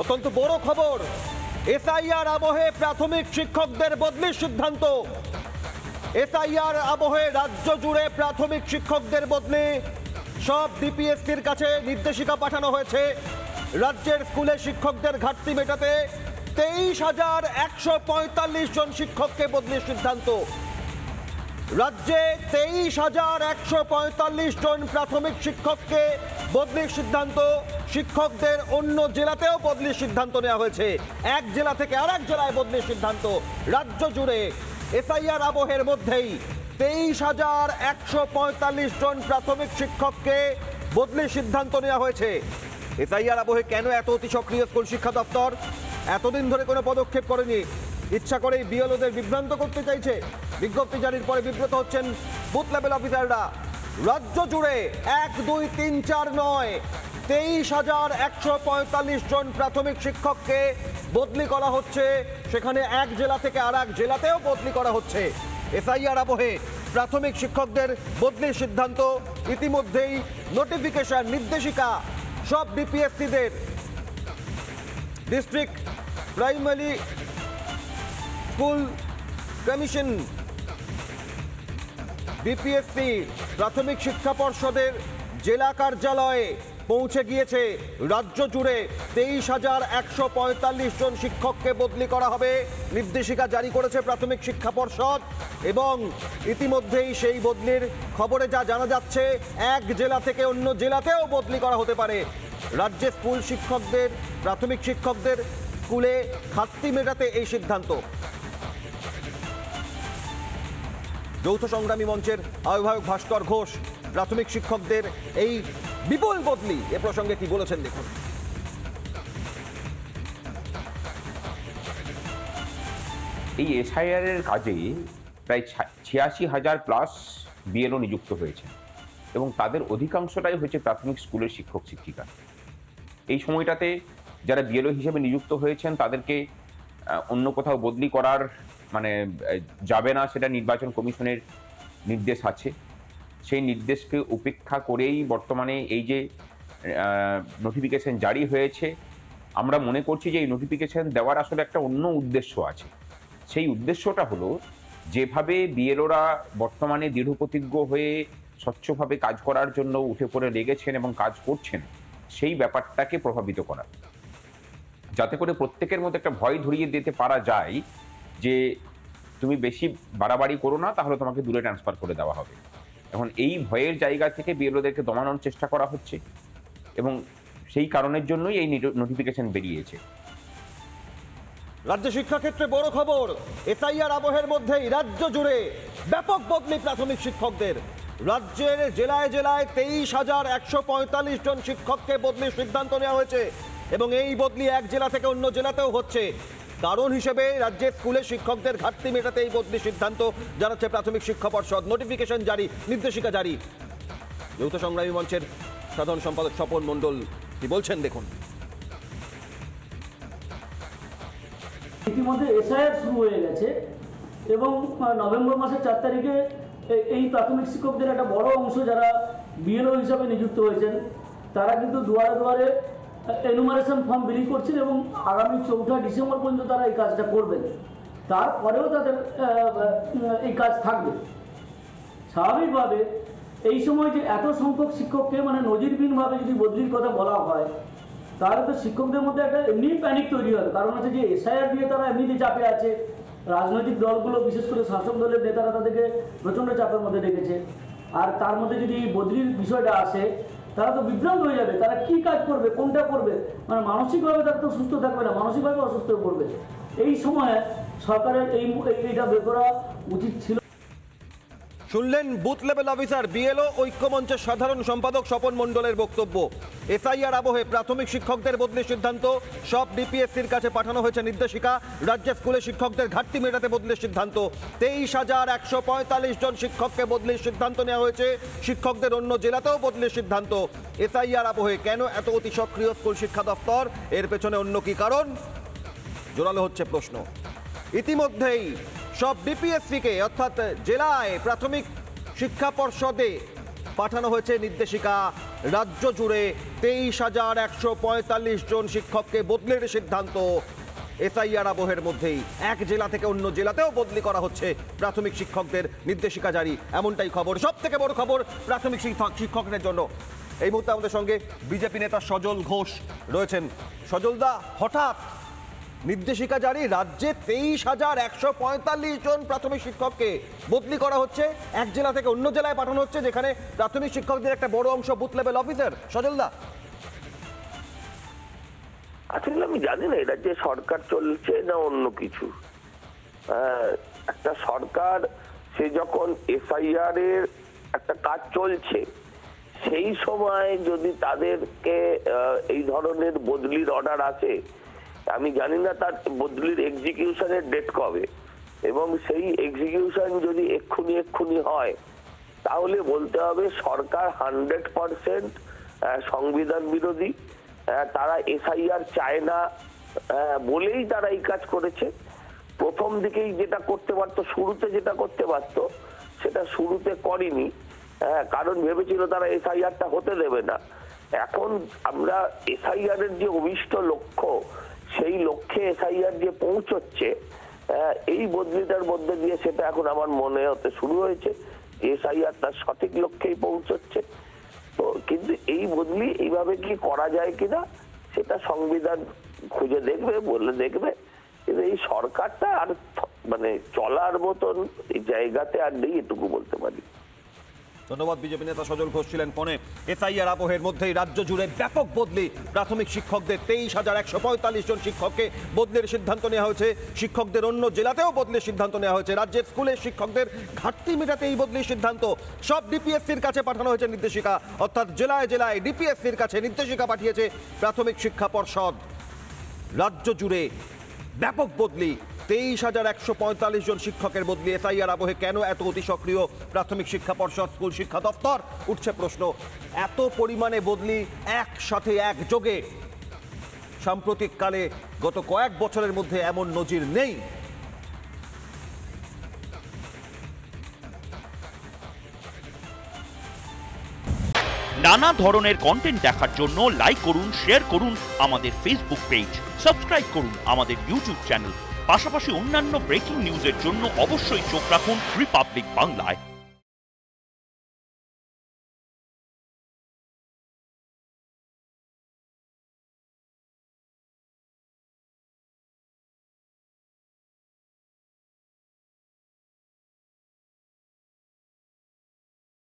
অত্যন্ত বড় খবর, এসআইআর আবহে প্রাথমিক শিক্ষকদের বদলির সিদ্ধান্ত। এসআইআর আবহে রাজ্য জুড়ে প্রাথমিক শিক্ষকদের বদলি। সব ডিপিএসসির কাছে নির্দেশিকা পাঠানো হয়েছে। রাজ্যের স্কুলে শিক্ষকদের ঘাটতি মেটাতে 23,145 জন শিক্ষককে বদলির সিদ্ধান্ত। রাজ্যে 23,145 জন প্রাথমিক শিক্ষককে বদলির সিদ্ধান্ত। শিক্ষকদের অন্য জেলাতেও বদলির সিদ্ধান্ত নেওয়া হয়েছে। এক জেলা থেকে আরেক জেলায় বদলির সিদ্ধান্ত। রাজ্য জুড়ে এসআইআর আবহের মধ্যেই 23,145 জন প্রাথমিক শিক্ষককে বদলির সিদ্ধান্ত নেওয়া হয়েছে। এসআইআর আবহে কেন এত অতি সক্রিয় স্কুল শিক্ষা দপ্তর? এতদিন ধরে কোনো পদক্ষেপ করেনি, ইচ্ছা করেই বিএলওদের বিভ্রান্ত করতে চাইছে। বিজ্ঞপ্তি জারির পরে বিব্রত হচ্ছেন বুথ লেভেল অফিসাররা। রাজ্য জুড়ে 1, 2, 3, 4 নয়, 23,145 জন প্রাথমিক শিক্ষককে বদলি করা হচ্ছে। সেখানে এক জেলা থেকে আর এক জেলাতেও বদলি করা হচ্ছে। এসআইআর আবহে প্রাথমিক শিক্ষকদের বদলির সিদ্ধান্ত। ইতিমধ্যেই নোটিফিকেশন, নির্দেশিকা সব ডিপিএসসিদের, district primary school commission, DPSC, প্রাথমিক শিক্ষা পর্ষদের জেলা কার্যালয়ে পৌঁছে গিয়েছে। রাজ্য জুড়ে 23,145 জন শিক্ষককে বদলি করা হবে। নির্দেশিকা জারি করেছে প্রাথমিক শিক্ষা পর্ষদ এবং ইতিমধ্যেই সেই বদলির খবরে যা জানা যাচ্ছে, এক জেলা থেকে অন্য জেলাতেও বদলি করা হতে পারে। রাজ্যে স্কুল শিক্ষকদের, প্রাথমিক শিক্ষকদের স্কুলে ঘাটতি মেটাতে এই সিদ্ধান্ত। যৌথ সংগ্রামী মঞ্চের আহ্বায়ক ভাস্কর ঘোষ প্রাথমিক শিক্ষকদের এই বিপুল বদলি এ প্রসঙ্গে কি বলেছেন দেখুন। এই এসআইআর এর কাজে প্রায় 86,000 প্লাস বিএলও নিযুক্ত হয়েছে এবং তাদের অধিকাংশটাই হয়েছে প্রাথমিক স্কুলের শিক্ষক শিক্ষিকা। এই সময়টাতে যারা বিএলও হিসেবে নিযুক্ত হয়েছেন তাদেরকে অন্য কোথাও বদলি করার যাবে না, সেটা নির্বাচন কমিশনের নির্দেশ আছে। সেই নির্দেশকে উপেক্ষা করেই বর্তমানে এই যে নোটিফিকেশন জারি হয়েছে, আমরা মনে করছি যে এই নোটিফিকেশন দেওয়ার আসলে একটা অন্য উদ্দেশ্য আছে। সেই উদ্দেশ্যটা হলো, যেভাবে বিএলওরা বর্তমানে দৃঢ়প্রতিজ্ঞ হয়ে স্বচ্ছভাবে কাজ করার জন্য উঠে পড়ে লেগেছেন এবং কাজ করছেন, সেই ব্যাপারটাকে প্রভাবিত করা, যাতে করে প্রত্যেকের মধ্যে একটা ভয় ধরিয়ে দিতে পারা যায় যে তুমি বেশি বাড়াবাড়ি করো না, তাহলে তোমাকে দূরে ট্রান্সফার করে দেওয়া হবে। এখন এই ভয়ের জায়গা থেকে বিএলওদেরকে দমানোর চেষ্টা করা হচ্ছে এবং সেই কারণের জন্যই এই নোটিফিকেশন বেরিয়েছে। রাজ্য শিক্ষাক্ষেত্রে বড় খবর, এসআইআর আবহের মধ্যেই রাজ্য জুড়ে ব্যাপক বদলি প্রাথমিক শিক্ষকদের। রাজ্যের জেলায় জেলায় 23,145 জন শিক্ষককে বদলির সিদ্ধান্ত নেওয়া হয়েছে এবং এই বদলি এক জেলা থেকে অন্য জেলাতেও হচ্ছে। কারণ হিসেবে রাজ্যের স্কুলে শিক্ষকদের ঘাটতি মেটাতে এই বদলি সিদ্ধান্ত জানাচ্ছে প্রাথমিক শিক্ষা পর্ষদ। নোটিফিকেশন জারি, নির্দেশিকা জারি। যৌথ সংগ্রামী মঞ্চের সাধারণ সম্পাদক স্বপন মণ্ডল কি বলছেন দেখুন। ইতিমধ্যে এসআইআর শুরু হয়ে গেছে এবং নভেম্বর মাসের 4 তারিখে এই প্রাথমিক শিক্ষকদের একটা বড় অংশ যারা বিএলও হিসাবে নিযুক্ত হয়েছেন তারা কিন্তু দুয়ারে দুয়ারে এনুমারেশন ফর্ম বিলি করছেন এবং আগামী 4 ডিসেম্বর পর্যন্ত তারা এই কাজটা করবেন। তারপরেও তাদের এই কাজ থাকবে। স্বাভাবিকভাবে এই সময় যে এত সংখ্যক শিক্ষককে নজিরবিহীনভাবে যদি বদলির কথা বলা হয়, তাহলে তো শিক্ষকদের মধ্যে একটা এমনি প্যানিক তৈরি হবে। কারণ হচ্ছে যে এসআইআর দিয়ে তারা এমনিতে চাপে আছে। রাজনৈতিক দলগুলো, বিশেষ করে শাসক দলের নেতারা তাদেরকে প্রচণ্ড চাপের মধ্যে রেখেছে। আর তার মধ্যে যদি বদলির বিষয়টা আসে, তারা তো বিভ্রান্ত হয়ে যাবে। তারা কি কাজ করবে, কোনটা করবে, মানসিকভাবে তারা তো সুস্থ থাকবে না, মানসিকভাবে অসুস্থ হয়ে পড়বে। এই সময়ে সরকারের এইটা বের করা উচিত ছিল। শুনলেন বুথ লেভেল অফিসার বিএলও ঐক্যমঞ্চের সাধারণ সম্পাদক স্বপন মণ্ডলের বক্তব্য। এসআইআর আবহে প্রাথমিক শিক্ষকদের বদলির সিদ্ধান্ত। সব ডিপিএসসির কাছে পাঠানো হয়েছে নির্দেশিকা। রাজ্যের স্কুলে শিক্ষকদের ঘাটতি মেটাতে বদলির সিদ্ধান্ত। 23,145 জন শিক্ষককে বদলির সিদ্ধান্ত নেওয়া হয়েছে। শিক্ষকদের অন্য জেলাতেও বদলির সিদ্ধান্ত। এসআইআর আবহে কেন এত অতি সক্রিয় স্কুল শিক্ষা দপ্তর? এর পেছনে অন্য কি কারণ? জোরালো হচ্ছে প্রশ্ন। ইতিমধ্যেই সব ডিপিএসসিকে অর্থাৎ জেলায় প্রাথমিক শিক্ষা পর্ষদে পাঠানো হয়েছে নির্দেশিকা। রাজ্য জুড়ে 23,145 জন শিক্ষককে বদলের সিদ্ধান্ত এসআইআর আবহের মধ্যেই। এক জেলা থেকে অন্য জেলাতেও বদলি করা হচ্ছে প্রাথমিক শিক্ষকদের, নির্দেশিকা জারি, এমনটাই খবর। সব থেকে বড় খবর প্রাথমিক শিক্ষকদের জন্য। এই মুহূর্তে আমাদের সঙ্গে বিজেপি নেতা সজল ঘোষ রয়েছেন। সজলদা, হঠাৎ নির্দেশিকা জারি, রাজ্যে 23,145 জন প্রাথমিক শিক্ষককে বদলি করা হচ্ছে, এক জেলা থেকে অন্য জেলায় পাঠানো হচ্ছে, যেখানে প্রাথমিক শিক্ষকদের একটা বড় অংশ বুথ লেভেল অফিসার। সজলদা, আসলে আমি জানি না এটা যে সরকার চলছে না অন্য কিছু। একটা সরকার, সে যখন এসআইআর এর একটা কাজ চলছে সেই সময় যদি তাদেরকে এই ধরনের বদলির অর্ডার আসে, আমি জানি না তার বদলির এক্সিকিউশনের ডেট কবে, এবং সেই এক্সিকিউশন যদি এক্ষুনি হয় তাহলে বলতে হবে সরকার 100% সংবিধান বিরোধী। তারা এসআইআর চায় না বলেই তারা এই কাজ করেছে। প্রথম দিকেই যেটা করতে পারতো, শুরুতে যেটা করতে পারতো সেটা শুরুতে করেনি, কারণ ভেবেছিল তারা এসআইআরটা হতে দেবে না। এখন আমরা এসআইআর এর যে অভিষ্ট লক্ষ্য, সেই লক্ষ্যে এসআইআর যে পৌঁছচ্ছে, এই বদলিটার মধ্যে দিয়ে সেটা এখন আমার মনে হতে শুরু হয়েছে এসআইআর তার সঠিক লক্ষ্যেই পৌঁছচ্ছে। তো কিন্তু এই বদলি এইভাবে কি করা যায় কিনা সেটা সংবিধান খুঁজে দেখবে, বলে দেখবে। কিন্তু এই সরকারটা আর মানে চলার মতন এই জায়গাতে আর নেই, এটুকু বলতে পারি। ধন্যবাদ। বিজেপি নেতা সজল ঘোষ ছিলেন ফোনে। এসআইআর আবহের মধ্যেই রাজ্য জুড়ে ব্যাপক বদলি প্রাথমিক শিক্ষকদের। 23,145 জন শিক্ষককে বদলের সিদ্ধান্ত নেওয়া হয়েছে। শিক্ষকদের অন্য জেলাতেও বদলের সিদ্ধান্ত নেওয়া হয়েছে। রাজ্যের স্কুলের শিক্ষকদের ঘাটতি মেটাতে এই বদলির সিদ্ধান্ত। সব ডিপিএসসির কাছে পাঠানো হয়েছে নির্দেশিকা, অর্থাৎ জেলায় জেলায় ডিপিএসসির কাছে নির্দেশিকা পাঠিয়েছে প্রাথমিক শিক্ষা পর্ষদ। রাজ্য জুড়ে ব্যাপক বদলি, 23,145 জন শিক্ষকের বদলি। এসআইআর আবহে কেন এত অতি সক্রিয় প্রাথমিক শিক্ষা পর্ষদ, স্কুল শিক্ষা দপ্তর? উঠছে প্রশ্ন। এত পরিমাণে বদলি একসাথে একযোগে সাম্প্রতিককালে গত কয়েক বছরের মধ্যে এমন নজির নেই। নানা ধরনের কন্টেন্ট দেখার জন্য লাইক করুন, শেয়ার করুন আমাদের ফেসবুক পেজ, সাবস্ক্রাইব করুন আমাদের ইউটিউব চ্যানেল। পাশাপাশি অন্যান্য ব্রেকিং নিউজের জন্য অবশ্যই চোখ রাখুন রিপাবলিক বাংলায়।